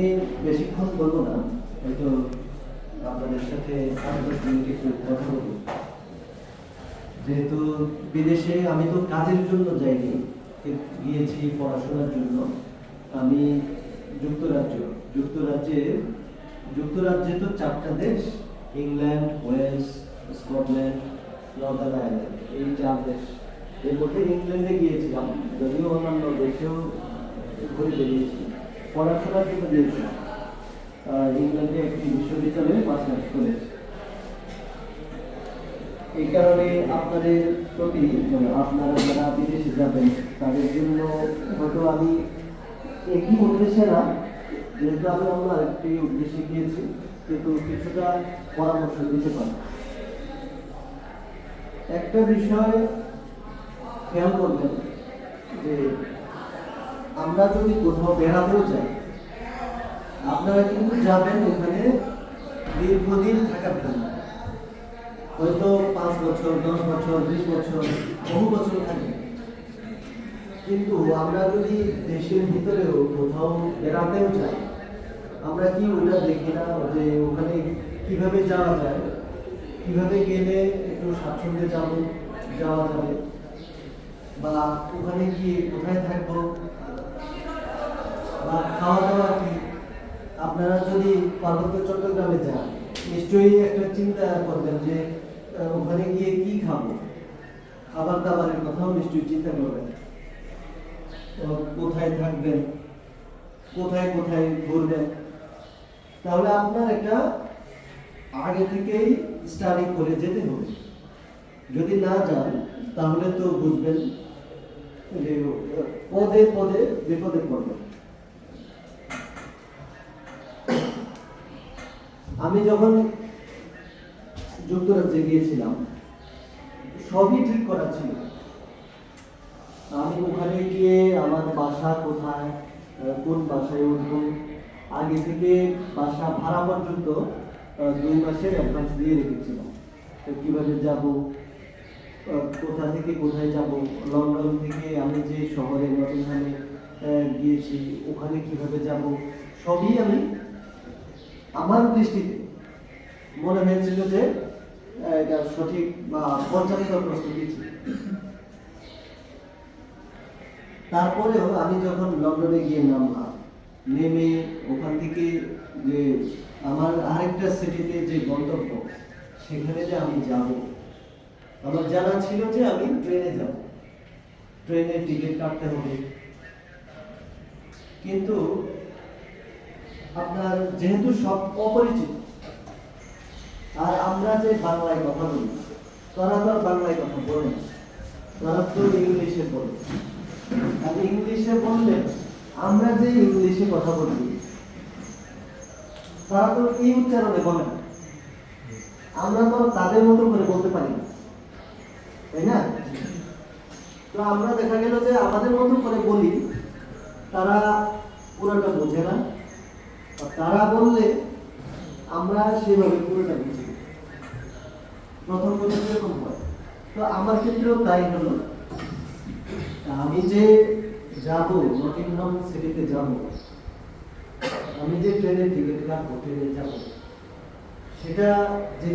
আমি বেশিক্ষণ বলবো না, হয়তো আপনাদের সাথে 8-10 মিনিট একটু কথা বলবো। যেহেতু বিদেশে আমি তো কাজের জন্য যাইনি, গিয়েছি পড়াশোনার জন্য। আমি যুক্তরাজ্যে তো 4টা দেশ, England, Wales, Scotland, Northern Ireland, এই 4 দেশ। এর মধ্যে ইংল্যান্ডে গিয়েছিলাম, যদিও অন্যান্য দেশেও ঘুরে বেরিয়েছি, পড়াশোনার জন্য গিয়েছিলাম। ইংল্যান্ডে একটি বিশ্ববিদ্যালয়ে মাস্টার্স করেছি। এই কারণে আপনাদের প্রতি, আপনারা যারা বিদেশে যাবেন তাদের জন্য হয়তো আমি একই উদ্দেশ্যে না, যেহেতু আমি অন্য আরেকটি উদ্দেশ্যে গিয়েছি, কিন্তু কিছুটা পরামর্শ দিতে পারি। একটা বিষয় খেয়াল করবেন যে আমরা যদি কোথাও বেড়াতেও যাই, আপনারা কিন্তু যাবেন ওখানে দীর্ঘদিন থাকার না, হয়তো 5 বছর, 10 বছর, 20 বছর, বহু বছর থাকবে। কিন্তু আমরা যদি দেশের ভিতরেও কোথাও বেড়াতেও যাই, আমরা কি ওটা দেখি না যে ওখানে কিভাবে যাওয়া যায়, কিভাবে গেলে একটু স্বাচ্ছন্দ্যে যাওয়া যাবে, বা ওখানে গিয়ে কোথায় থাকবো, বা খাওয়া দাওয়া কি। আপনারা যদি পার্বত্য চট্টগ্রামে যান, নিশ্চয়ই একটা চিন্তা করবেন যে ওখানে গিয়ে কি খাবো, খাবার দাবারের কথাও নিশ্চয়ই চিন্তা করবেন। কোথায় থাকবেন, কোথায় কোথায় ঘুরবেন, তাহলে আপনার একটা আগে থেকেই স্টাডি করে যেতে হবে। যদি না যান তাহলে তো বুঝবেন যে পদে পদে বিপদে পড়বেন। আমি যখন যুক্তরাজ্যে গিয়েছিলাম, সবই ঠিক করা ছিল। আমি ওখানে গিয়ে আমার বাসা কোথায়, কোন বাসায় উঠবো, আগে থেকে বাসা ভাড়া পর্যন্ত 2 মাসের অ্যাডভান্স দিয়ে রেখেছিলাম। তো কিভাবে যাব, কোথা থেকে কোথায় যাব, লন্ডন থেকে আমি যে শহরে নটিংহামে গিয়েছি ওখানে কিভাবে যাব, সবই আমি আমার দৃষ্টিতে মনে হয়েছিল যে এটা সঠিক বা পর্যাপ্ত প্রস্তুতি ছিল। তারপরেও আমি যখন লন্ডনে গিয়ে নামলাম, নেমে ওখান থেকে যে আমার আরেকটা সিটিতে যে গন্তব্য, সেখানে যে আমি যাব, আমার জানা ছিল যে আমি ট্রেনে যাব, ট্রেনের টিকিট কাটতে হবে। কিন্তু আপনার যেহেতু সব অপরিচিত, আর আমরা যে বাংলায় কথা বলি, তারা তো আর বাংলায় কথা বলে না, তারা তো ইংলিশে বলে। আর ইংলিশে বললে আমরা যে ইংলিশে কথা বলি, তারা তো এই উচ্চারণে বলে না, আমরা তো তাদের মতো করে বলতে পারি না, তাই না? তো আমরা দেখা গেল যে আমাদের মতো করে বলি, তারা পুরোটা বোঝে না, তারা বললে আমরা সেভাবে পুরোটা বুঝি। প্রথম এরকম হয়। তো আমার ক্ষেত্রেও তাই হলো। আমি যে যাব, নটিংহাম সিটিতে যাব, আমি যে ট্রেনের টিকিট কাটবো, ট্রেনে যাব, সেটা যে